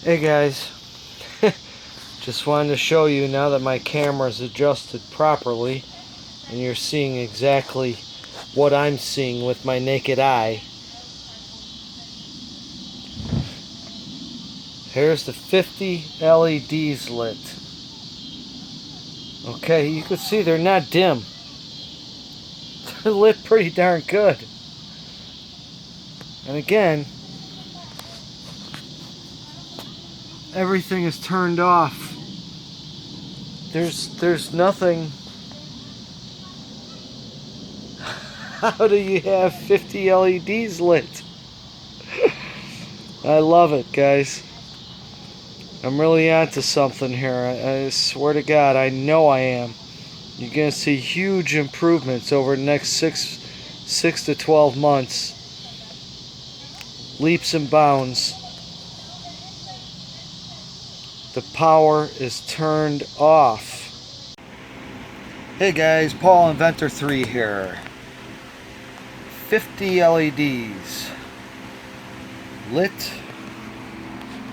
Hey guys, just wanted to show you now that my camera's adjusted properly and you're seeing exactly what I'm seeing with my naked eye. Here's the 50 LEDs lit. Okay, you can see they're not dim. They're lit pretty darn good. And again, everything is turned off. There's nothing. How do you have 50 LEDs lit? I love it, guys. I'm really onto something here. I swear to God, I know I am. You're going to see huge improvements over the next 6 to 12 months. Leaps and bounds. The power is turned off. Hey guys, Paul Inventor 3 here. 50 LEDs lit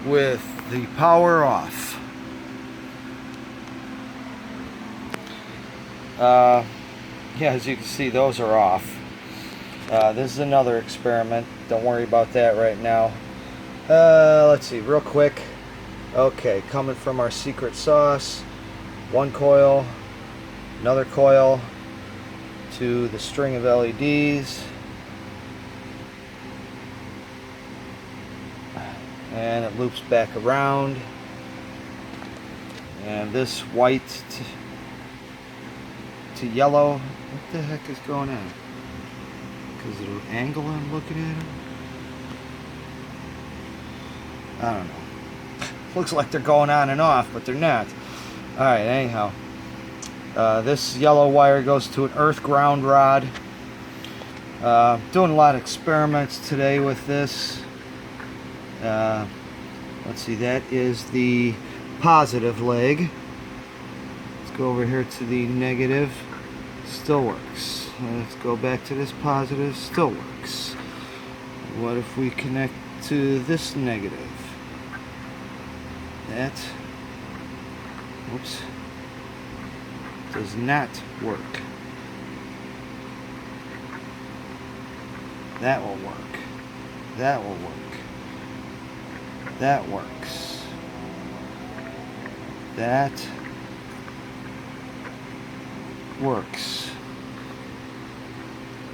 with the power off. Yeah, as you can see, those are off. This is another experiment. Don't worry about that right now. Let's see, real quick. Okay, coming from our secret sauce, one coil, another coil to the string of LEDs, and it loops back around, and this white to yellow. What the heck is going on? Because of the angle I'm looking at it? I don't know. Looks like they're going on and off, but they're not. Alright, anyhow. This yellow wire goes to an earth ground rod. Doing a lot of experiments today with this. Let's see, that is the positive leg. Let's go over here to the negative. Still works. Let's go back to this positive. Still works. What if we connect to this negative? That, whoops, does not work. That will work. That will work. That works. That works.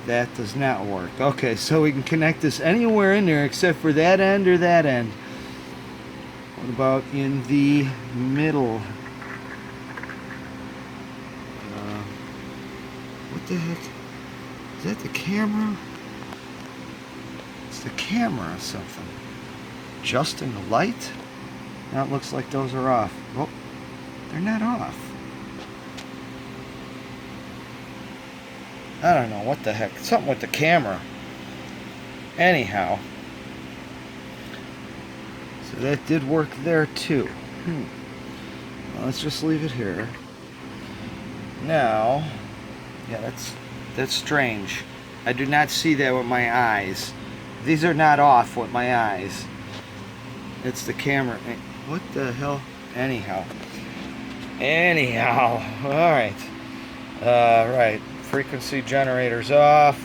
That does not work. Okay, so we can connect this anywhere in there except for that end or that end. What about in the middle? What the heck? Is that the camera? It's the camera or something. Adjusting the light? Now it looks like those are off. Well, they're not off. I don't know what the heck. Something with the camera. Anyhow. So that did work there too. Well, let's just leave it here. Now, yeah, that's strange. I do not see that with my eyes. These are not off with my eyes. It's the camera. What the hell? Anyhow. Alright. Right. Frequency generator's off.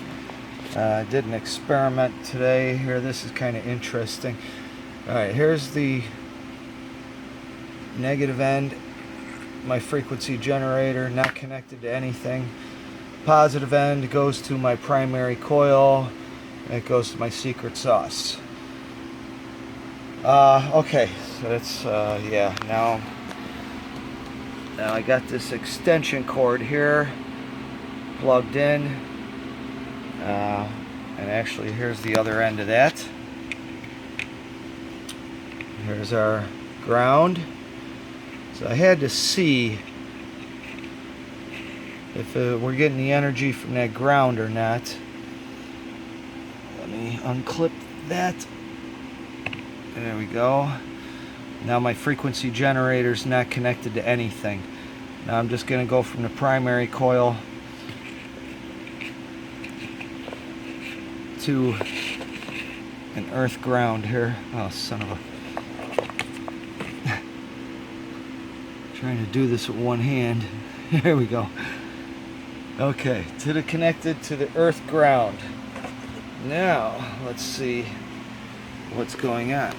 I did an experiment today here. This is kind of interesting. Alright, here's the negative end. My frequency generator, not connected to anything. Positive end goes to my primary coil. It goes to my secret sauce. Okay, so that's, yeah, now I got this extension cord here plugged in. And actually, here's the other end of that. Here's our ground. So I had to see if we're getting the energy from that ground or not. Let me unclip that. There we go. Now my frequency generator is not connected to anything. Now I'm just going to go from the primary coil to an earth ground here. Oh, son of a... Trying to do this with one hand. There we go. Okay, connected to the earth ground. Now, let's see what's going on.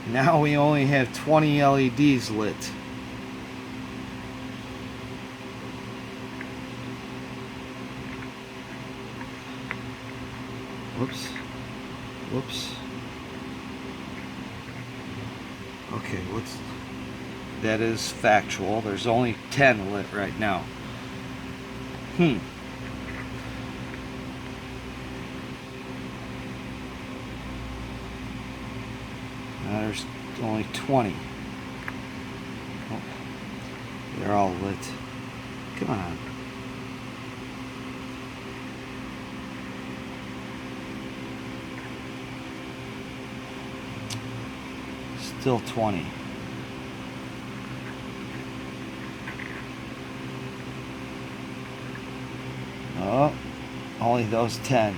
Now we only have 20 LEDs lit. Whoops. Okay, that is factual. There's only 10 lit right now. Now there's only 20. Oh, they're all lit. Come on. Still 20. Oh, only those 10.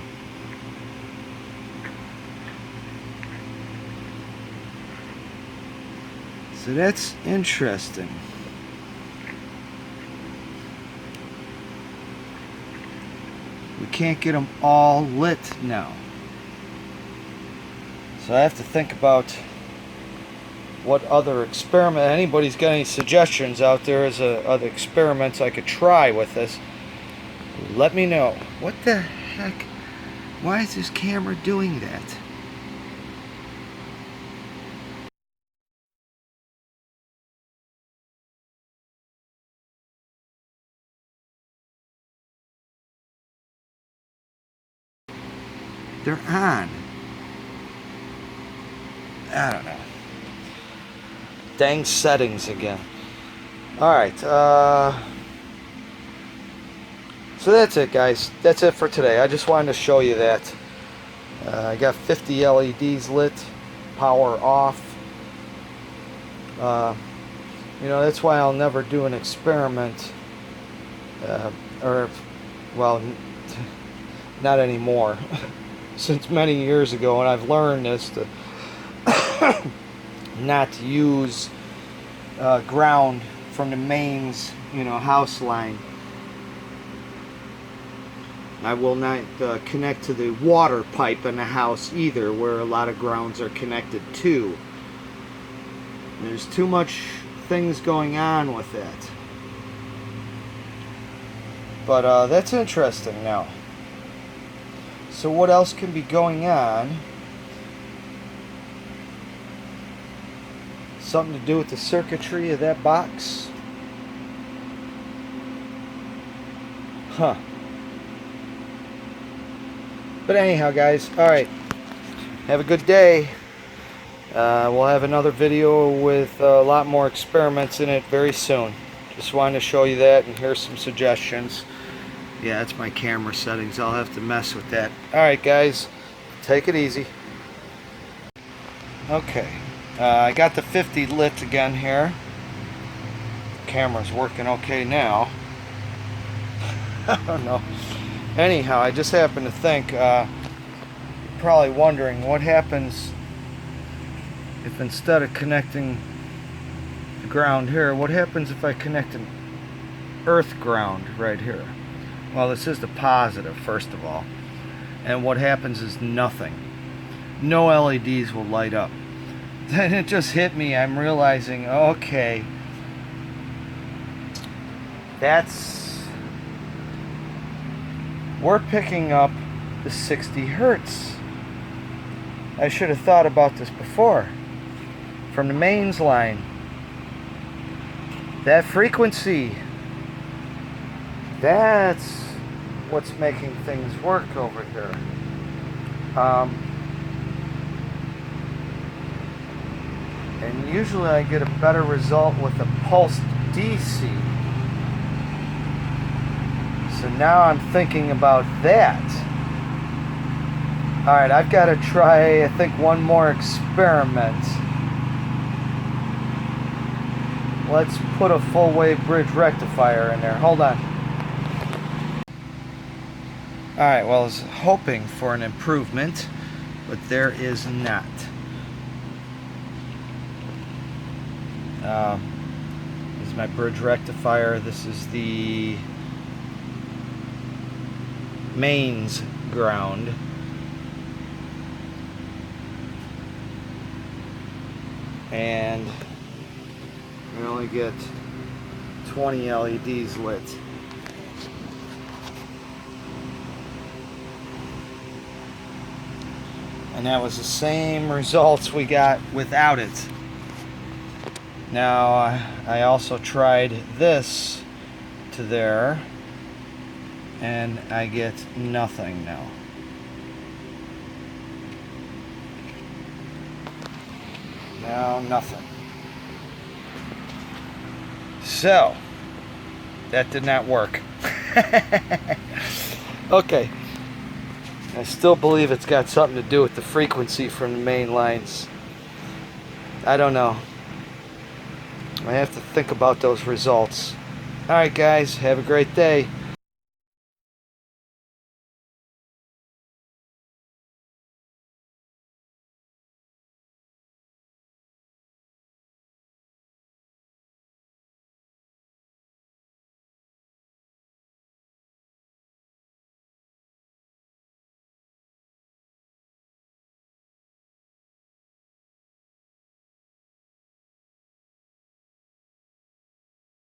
So that's interesting. We can't get them all lit now. So I have to think about what other experiment, anybody's got any suggestions out there as other experiments I could try with this, let me know. What the heck? Why is this camera doing that? They're on. I don't know. Dang settings again. Alright, so that's it, guys. That's it for today. I just wanted to show you that. I got 50 LEDs lit, power off. You know, that's why I'll never do an experiment, well, not anymore. Since many years ago, and I've learned this to not to use ground from the mains, house line. I will not connect to the water pipe in the house either, where a lot of grounds are connected to. There's too much things going on with that. But that's interesting now. So what else can be going on? Something to do with the circuitry of that box? Huh. But anyhow, guys, alright. Have a good day. We'll have another video with a lot more experiments in it very soon. Just wanted to show you that, and here's some suggestions. Yeah, that's my camera settings. I'll have to mess with that. Alright, guys. Take it easy. Okay. I got the 50 lit again here. Camera's working okay now. I don't know. Anyhow, I just happened to think, you're probably wondering what happens if instead of connecting the ground here, what happens if I connect an earth ground right here? Well, this is the positive, first of all. And what happens is nothing. No LEDs will light up. Then it just hit me. I'm realizing, okay, we're picking up the 60 hertz. I should have thought about this before. From the mains line. That frequency. That's what's making things work over here. And usually I get a better result with a pulsed DC. So now I'm thinking about that. Alright, I've got to try, I think, one more experiment. Let's put a full wave bridge rectifier in there. Hold on. Alright, well, I was hoping for an improvement, but there is not. This is my bridge rectifier. This is the mains ground. And we only get 20 LEDs lit. And that was the same results we got without it. Now, I also tried this to there, and I get nothing now. Now, nothing. So, that did not work. Okay. I still believe it's got something to do with the frequency from the main lines. I don't know. I have to think about those results. Alright guys, have a great day.